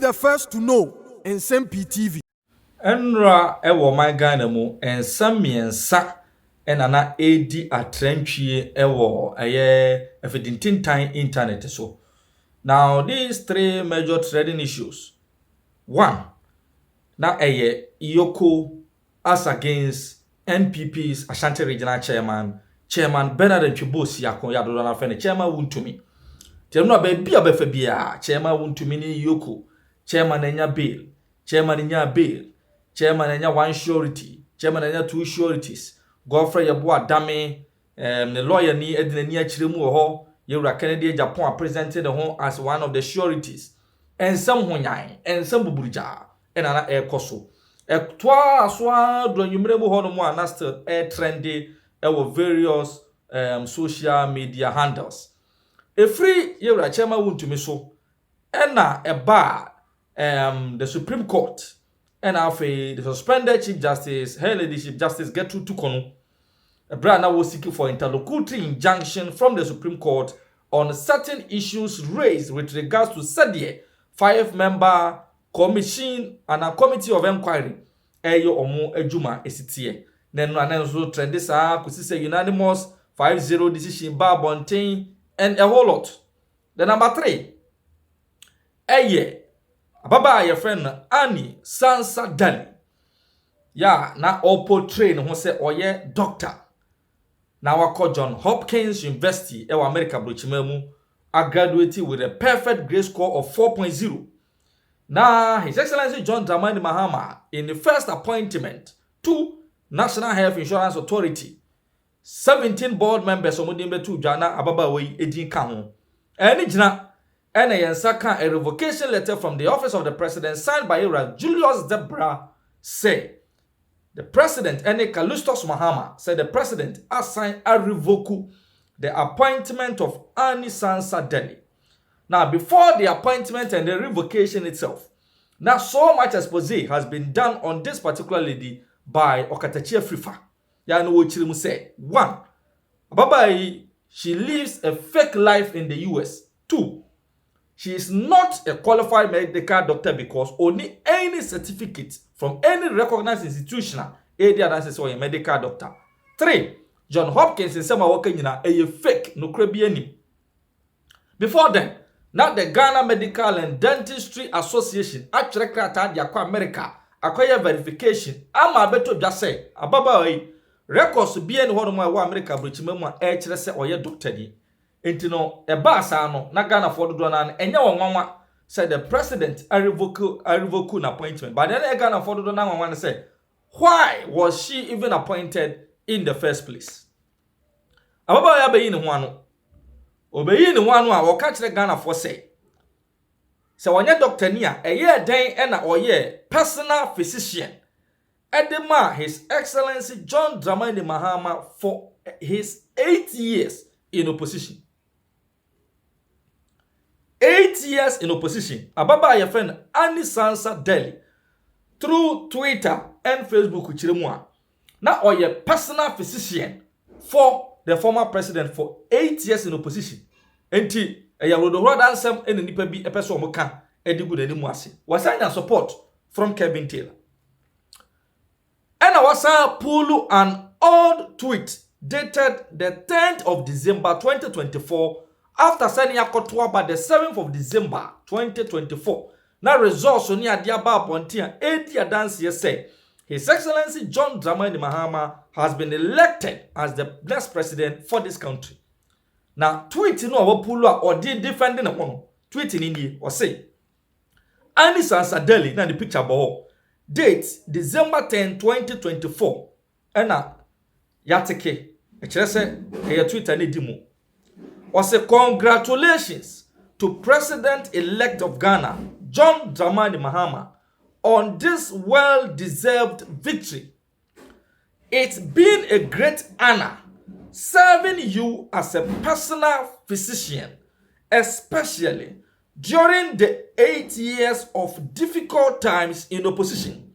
the first to know Nsem-Pii TV. Enra ewo my Ghana mu ensamiensa enana edi atrantwie ewo efidintintan internet so. Now these three major trading issues. One, na Iyoko as against NPP's Ashanti Regional Chairman Bernard Ntwibosi yakon yadodo na fe ne chairman wuntumi. Chairman ba befa bia chairman wuntumi ni Iyoko, chairman enya bail, chairman enya bail. Chairman enya one surety, chairman enya two sureties. Godfrey Yeboah Dame, the lawyer ni edinani achire mu ho, Yewra Kennedy Japan presented the home as one of the sureties. And some honyan, and some buburija, and ana air koso. E twa aswa do nwumremu ho no mu ana still air trendy various social media handles. A free Yewra chairman wuntumi so, ena eba the Supreme Court. And after the suspended Chief Justice, her ladyship Justice Gertrude Tukono, a brand now was seeking for interlocutory injunction from the Supreme Court on certain issues raised with regards to Sadie, 5-member commission and a committee of inquiry. Eyo omo ejuma esitie. Then so trend this could say unanimous 5-0 decision bar bontain and a whole lot. The number 3. Ababa your friend Annie Sansa Dali. Ya na portray no se oye doctor. Na wako John Hopkins University ewa America brochimemu a graduate with a perfect grade score of 4.0. Na His Excellency John Dramani Mahama in the first appointment to National Health Insurance Authority. 17 board members omudimbe tu jana ababa we edin ka ho. Eni jina NHIA a revocation letter from the office of the president signed by Julius Debra say the president Callistus Mahama said the president assigned a revoke the appointment of Annie Sansa Deli. Now before the appointment and the revocation itself, now so much expose has been done on this particular lady by Okatachia Frifa. Ya no chirimu say 1. Ababai, she lives a fake life in the US. 2. She is not a qualified medical doctor because only any certificate from any recognized institution is a medical doctor. 3. John Hopkins is a fake no crebiani. Before then, now the Ghana Medical and Dentistry Association actually created America acquire verification. Ama beto just say ababa records be any one of America which memo say or doctor di. Intino eba sa no na Ghana for do na enya wonwanwa said the president a revoke an appointment, but then Ghana for do na wonwanwa say why was she even appointed in the first place? Ababa ya beyi ne ho ano obeyi ne ho ano a wo ka kire Ghana for say wonye doctor ni a eye den na oye personal physician edema His Excellency John Dramani Mahama for his 8 years in opposition. 8 years in opposition. Ababa your friend Annie Sansa Deli through Twitter and Facebook uchiremwa. Now oye personal physician for the former president for 8 years in opposition. Enti eya rodo Nsem ene nipa bi epeso omoka edigu na nimu ase. Wasanya support from Kevin Taylor. And wasa pull an old tweet dated the 10th of December 2024 after sending a kotwa by the 7th of December 2024. Now results on the Diaba Pontia 8 dance say His Excellency John Dramani Mahama has been elected as the next president for this country. Now tweeting over Pulua or did defending a one tweeting in the or say Annie Sansa Deli na the picture boho date December 10 2024 and yateke echese e Twitter ni dimu or say congratulations to President-elect of Ghana John Dramani Mahama on this well-deserved victory. It's been a great honor serving you as a personal physician, especially during the 8 years of difficult times in opposition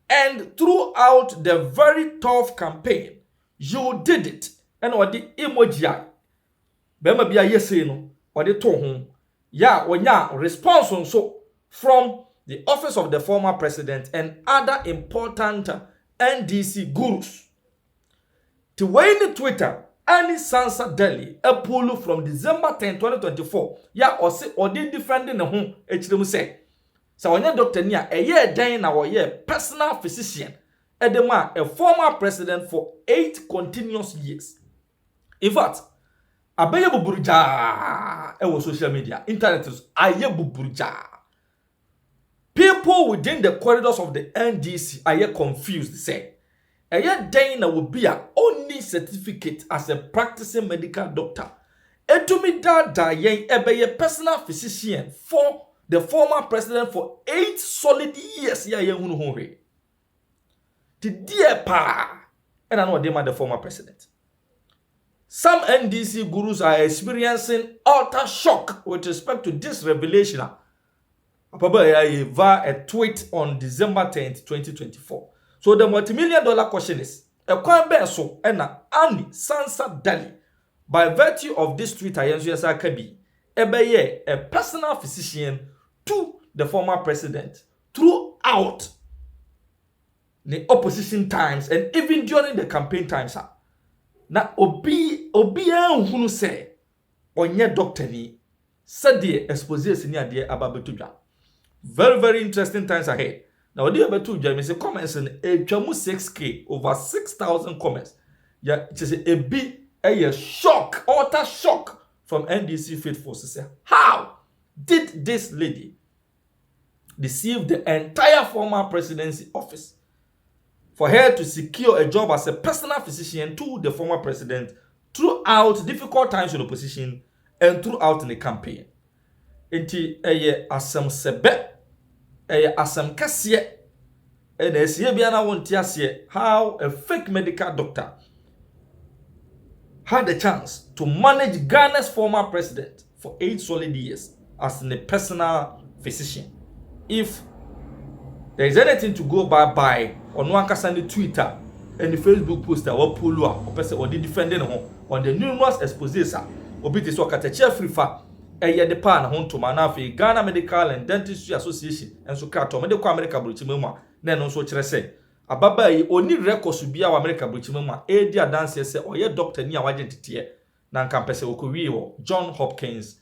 and throughout the very tough campaign. You did it. And what the emoji Bema bia yesi no what the to ho ya onya response so from the office of the former president, and other important NDC gurus. To win Twitter, Annie Sansa Delhi, a pull from December 10, 2024. Ya or did defending the home, say. So when your doctor near a year day now or year personal physician, Edema, a former president for 8 continuous years. In fact, Abaye buburja ewo social media, internet is aye buburja. People within the corridors of the NDC are confused, say. A year day now will be a only certificate as a practicing medical doctor. Etumi da yen ebeye personal physician for the former president for 8 solid years. Ya yen hunu honre. The dear pa, and I know they the former president. Some NDC gurus are experiencing utter shock with respect to this revelation via a tweet on December 10th, 2024. So the multi-million-dollar question is, a coin so and Annie Sansa Delhi, by virtue of this tweet, I answer Kabi, a personal physician to the former president throughout the opposition times and even during the campaign times. Na obi hunu say onye doctor ni said the expose ni ade ababetudwa. Very, very interesting times ahead. Now odi abetudwa me say comments in etwamu 6k over 6,000 comments. Yeah, it is a big shock, utter shock from NDC faithful to say, how did this lady deceive the entire former presidency office for her to secure a job as a personal physician to the former president throughout difficult times in opposition and throughout in the campaign? Enti asem sebe asem kasiye and esiye bia na wonti ase how a fake medical doctor had the chance to manage Ghana's former president for 8 solid years as a personal physician. If there is anything to go by on one person Twitter and the Facebook poster or pull up or person or the defending on the numerous exposes obi te so katache frifa de pa na ho to manafi Ghana Medical and Dentistry Association and so ka to me de kwa America bruchimemu na no so kire say ababa yi oni records bia wa America bruchimemu e di adanse say oye doctor ni a waje tete na nka pese okowie wo John Hopkins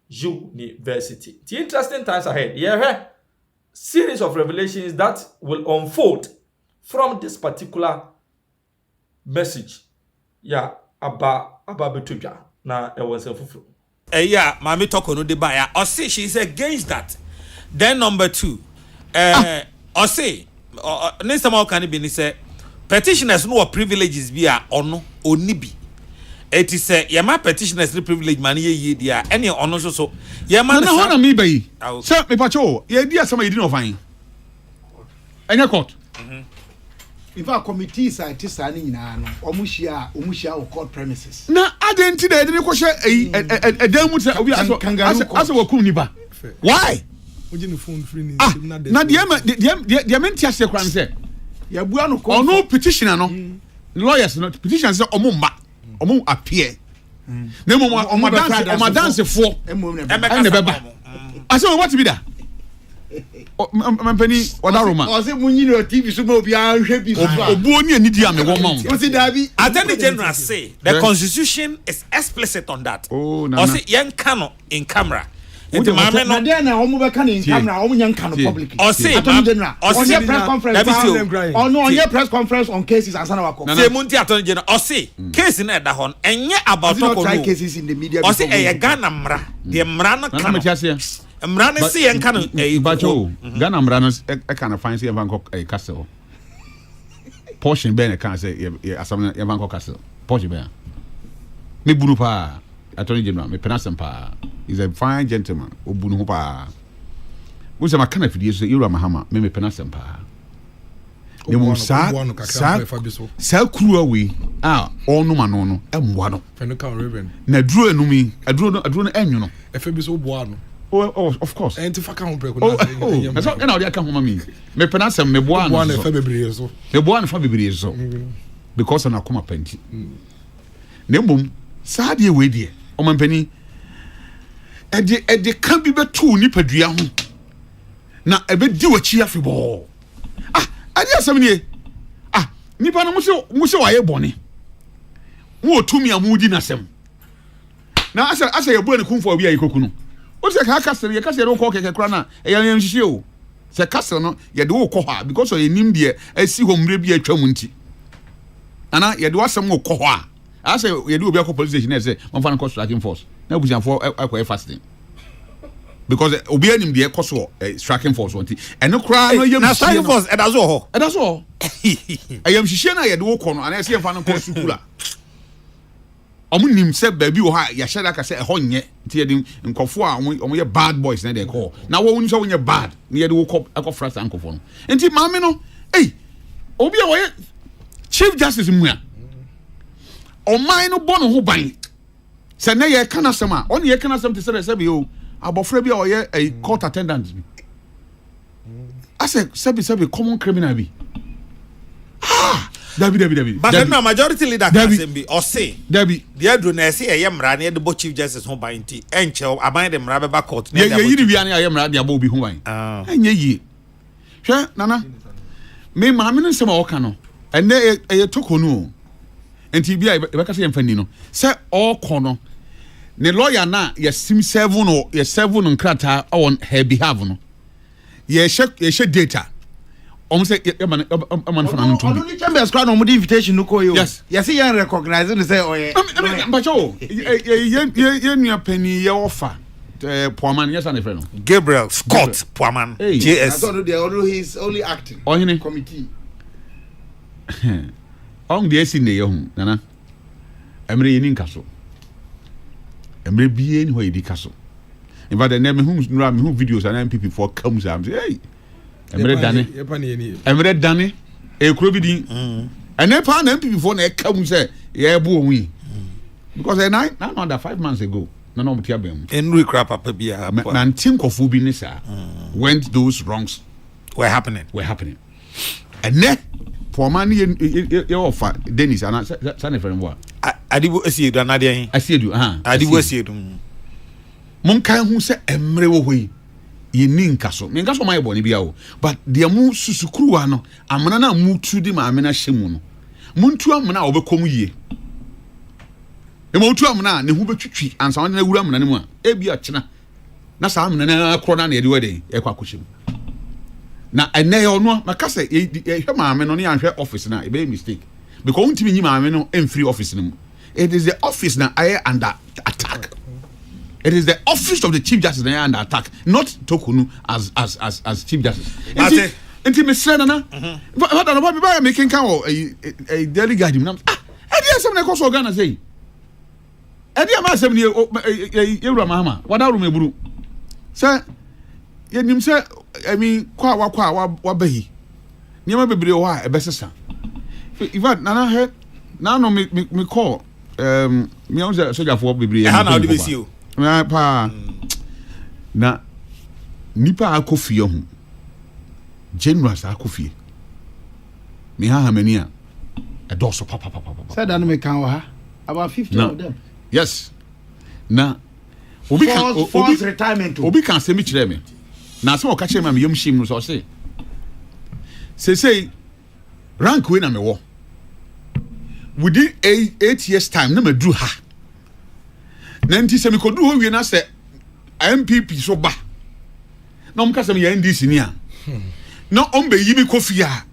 University. The interesting times ahead. Yeah, series of revelations that will unfold from this particular message. Yeah, about Betubia. Na it was a fufu. Yeah, Mami Toko no debaya. Or say she's against that. Then number 2. Or say next time can be say petitioners no privileges be or no onibi. It is a yama petitioners privilege man ye dia any ono so yama na ho na me bayi sir me pacho ye dia sama yedi no fan enya court in fact committees are tisani nyina no omuhia o court premises na adenti da yedi ko hye edan mu obi aso wakum ni ba why oje no phone free ni na dia menti ase kran se ya bua no ono petitioner no lawyers no petitioner se omumba omo appear na mo dance for and beba ase what be that mampani odaroma o se munyi no TV so mo bia hwe bi so obuo ni ani dia me wo ma o se dabi Attorney General say the constitution is explicit on that. O se yen kano in camera. Enti maame no na na omo be kan in camera omo nyan kan public. O se Attorney General on your press conference on your press conference on cases asana wako say munti Attorney General o se case na da hon enye about no cases in the media o se e Ghana mra de mra no kan mra no se yen kan e bacho Ghana mra no e kan find say Evanco Castle portion be na kan say asam Evanco Castle portion be me buru pa Attorney General me penasem pa is a fine gentleman obunu pa wo se makana fidie so Ira Mahama me penasem pa ne mo sa kruwa we onu ma no emwa no na duro enumi aduro no enwu no efe bi so boa no oh of course enti fa kan preko na so na odi aka homa mi me penasem me boa no so bebre so me boa no fa bebre so because na koma panti ne mum sa de we de o mampani ede kan bi betu nipadua ho na ebe di wachi afibo ade asem nie nipa no mo se waye bone wo tumi amudi na sem na asa ye bu ne kumfo obi ayi kokunu o se ka kasere ye kasere ko keke kra na e ya nhihie o se kasere no ye de wo ko ha because o ye nim de asi homre bi atwa mu nti ana ye de wasem wo ko ha asa ye de obi akọ police station na say mo fa na cost striking force na bujanfo akọ fasting because obi anim de ekoso striking force wanti eno kra no yam na striking force e da so ayam hihie na ye de wo ko no ana se fa no ko sukula omu nim se baby wo ha ya sheda ka se ho nye nti ye de nkofo a omu ye bad boys na de call na wo wonu so wo nye bad na ye de wo ko frasa nkofo no nti maame no obi a wo ye chief justice mu a oman no bono ho ban se na ye kana sema on ye kana sem te se be o abofra bi a wo ye a court attendant bi ase se be common criminal bi David. But then majority leader can be or say David. The Adro na say I am ran the chief justice home by nti enche aban dem rabe ba court na ya yiri bia na I am ran the abo bi ho ban enye yi hwe nana me ma me no nsema o ka no ene e tokonu enti bia e be ka say emfani no say all kono ne lawyer na ye sim 7 or ye 7 nkrata on her behalf no ye she data say man for na ntum only chambers crowd no invitation no ko yo yes see you recognize no say oye bacho ye nua pani ye offer Poaman yes and friend Gabriel Scott Poaman JS I thought although he's only acting ohine committee on the esi ne ye hu nana emre ye ni nkaso emre bie ni ho ye di kaso in fact the name hu videos and NPP for comes am say hey Emre Dane ekuro bi din ene pa na NPP for na e kam say ye bo onwi because na under 5 months ago na no mtia bam enru kra papa bia na ntinkofu bi ni sa when those wrongs were happening ene Poaman ye offer Dennis ana sane friend boa adibo asiedu anade hin asiedu adibo asiedu mon kan hu se emre wo hoyi ye ni nkaso me nkaso mai boni bia o but de mu susukruwa no amana na mu tu di ma amena hyemu no muntu amana obekom yie e mo tu amana ne hu betwitwi ansa won na wura amana ne mu a e bia kyena na sa amana na akro na de wede e kwa kohyem na ene yo no makasa e hwe ma amena no ne anhwe office na e be mistake because untimi nyi ma amena no free office no it is the office na I under attack. It is the office of the chief justice that are under attack, not Tokunu as chief justice. Enti me say na what na ba making kan a daily guide na e dey some na ko so Ghana say e dey ma sem ni Ewura Mahama wada ru meburu say ye nim say I mean kwa wa bahi niam bebre o ha e besesa in fact nana he na no me call me on say soldier for bebre ha na dey see you pa na nipa akofie ho generous akofie me ha mani a edoso papa said that me kan ha about 50 of them yes na obi retirement obi kan se mi kire me na se o ka kire me yam shim no so say rank we na me wo within 8 years time na madru ha na nti se mi kodu ho wie na se MPP so ba na omka se me ya NDC ni a na ombe yi mi kofi a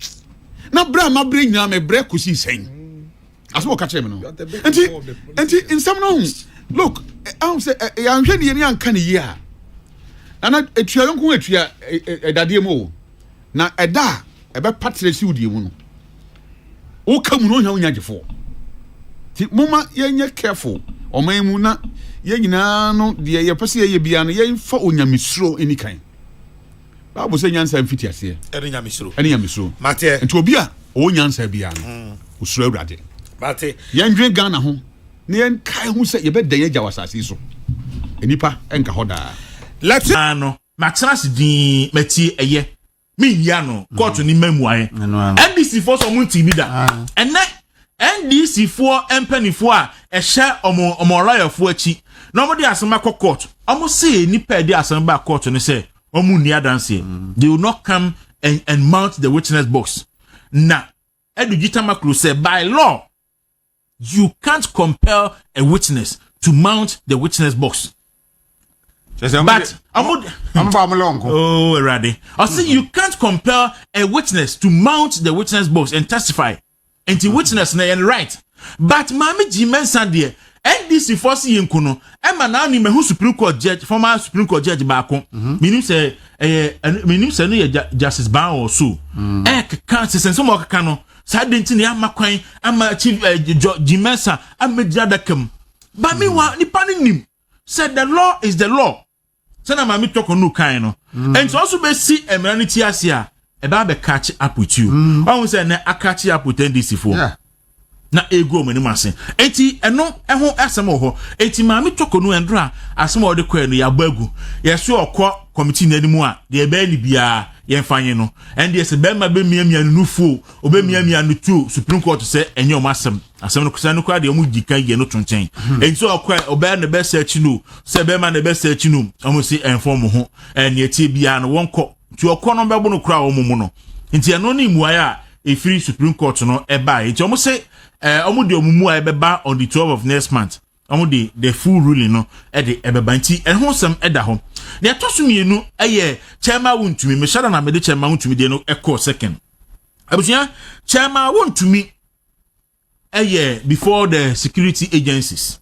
na bra ma bra nyina me bra kosi sen aso ka kire me no enti nsam no look I say ya nhwe ne ni anka ne yi a na etua yonko etua edade mu na eda ebe patre si udie mu no o ka mu no nya onyagefo ti moma yenye careful oman mu na ye nyina no de ye pese ye bia no ye fa onyamesuro enikan Bible say nyansa mfiti ase eni nyamesuro mate enti obi a o nyansa bia no usuro awrade mate ye ndwen Ghana ho ne ye kai hu se ye bedan ye jawasase so enipa enka hoda let's no matras din mati eye me ya no court ni mamu aye NDC for so mun TV da enne NDC for empanifo a ehye omo lawyer fo achi na omo de asema court omo say nipa de asema ba court no say Omu dance. They will not come and mount the witness box. Now, Edugitamaklu said, by law, you can't compel a witness to mount the witness box. But oh, ready. I say you can't compel a witness to mount the witness box and testify. And the witness na right. But Mami Jimen Sandie, NDC force yin kuno. Emma now ni mehu Supreme Court judge, former Supreme Court judge baako. Minim say no Justice Ban or so. Can't say some more kano. Sa denti ni amakwan ama chief Jimensa amediadakam. But me wa ni panim said the law is the law. Sana mami toko no kan no. And so also be see emerity asia e ba be catch up with you. Why say na catch up with NDC for. Na ego mani masen. Enti eno eho asem ho. Enti mami toko no endra asem o de kwa no ya bagu. Yeso okọ committee na nimu a de be ni bia yemfanye no. And yes be ma be miamia no fu, obemiamia no tu Supreme Court say enye o masem. Asem no kusa no kwa de omu dika ye no tonchen. Enti okọ obe na be search no, se be ma na be search no, omu si inform ho. En ye tie bia no wonko. Ti okọ no be bo no kura omu no. Enti eno ni muaya e free Supreme Court no e ba. Enti omu say omu de omumu a ebeba on the 12th of next month. Omu de the full ruling no e de ebeba nti ehon sem eda ho. Na etosumienu eye chairman wontumi me shada na me de chairman wontumi de no echo second. Abusia chairman wontumi eye before the security agencies.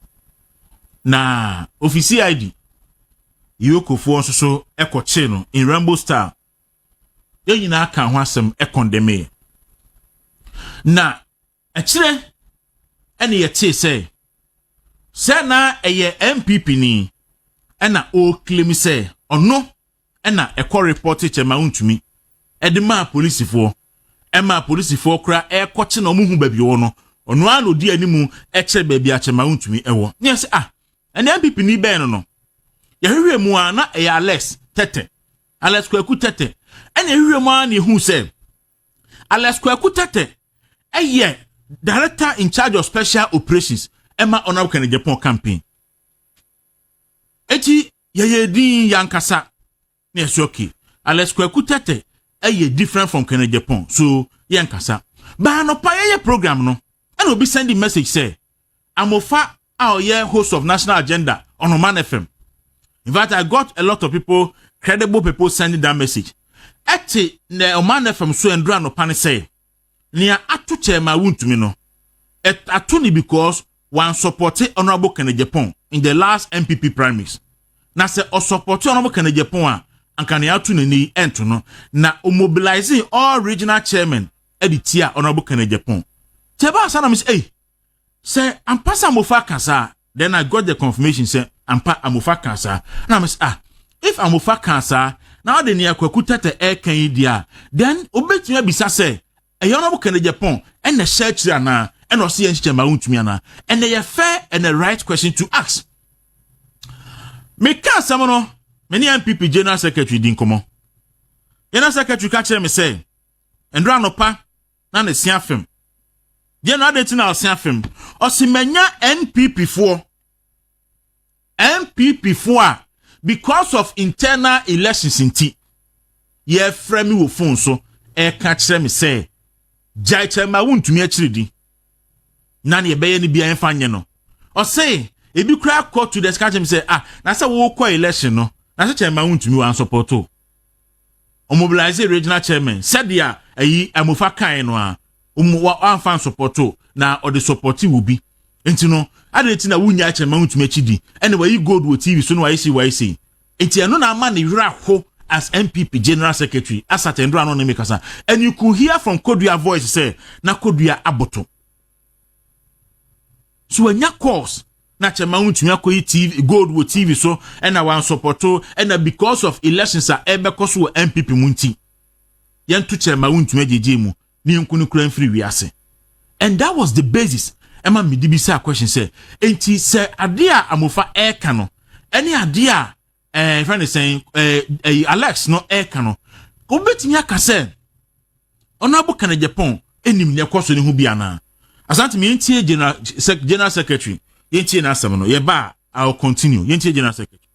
Na office ID yokofo nso so echo che no in Rainbow Star. Ye nyina aka ho asem e condemn. Na ekire ene yete say na eye MPP ni ena o claim say ono ena ekọ report chema untumi edema police for ema police for kra ekọche na omuhu babi wo no ono ano di animu eche babi achema untumi ewo yes ene MPP ni ben no ya hwehwe mu a na eye Alex Kwaku Tete ene hwehwe mu a na hu say Alex Kwaku Tete eye director in charge of special operations Emma Honorable Japan campaign. Eti ye din yankasa na sh0ck. Alex Kwaku Tete different from Kennedy Japan. So yankasa. Ba no pa ye program no. And obi send the message say Amofa our host of National Agenda on Oman FM. In fact, I got a lot of people, credible people sending that message. Eti ne Oman FM so endra no pan say nia atu chema wuntumi no. Atuni because one supported Honorable Kennedy Japan in the last MPP primaries. Na se o support Honorable Kennedy Japan and can atu ni ento no na mobilizing all regional chairmen editia Honorable Kennedy Japan. Teba sana mis say ampasa amofa kansa. Then I got the confirmation say ampa amofa kansa. Na mis if amofa kansa now the near Kwaku Tete kan dia then obetumi bisa say Honorable Kennedy Japan and the search na and also and they are fair and the right question to ask. Me can someone many MPP General Secretary din komo. General Secretary catch me say and run up na the sian film. General de tina sian film. O si menya MPP for because of internal elections inti. Ye frame me wo phone so e catch me say jai chema wuntumi achiridi. Nani ebeye ni bia enfanye no. O say ebi kra court to the catch him say na say wo kwa election no. Na say chairman wuntumi wan support o. O mobilize regional chairman said dia amofa kan no a wan fan support o na o the support will be. Enti no ade na wunya chairman wuntumi achidi. Anyway you go to TV so no why see. Enti eno na ma ne wira ho as MPP General Secretary as at Ndra no make kasa. And you could hear from Kodua voice say na Kodua aboto. So when your course, na chema untumi akoyi TV gold with TV so and na wan support and because of elections are ebe koso MPP munti. Yan to chema untumi jeje mu ni nkunu kura mfiri wiase. And that was the basis. Emma me dibisa question say enti say ade a amofa eka no. Any ade a friend is saying Alex no eka no. Obetimi aka say Honorable Kennedy Japan enim ne koso ne hu bia na. Asante me General Secretary. Yentie na asem no. Ye ba I'll continue. Yentie General Secretary.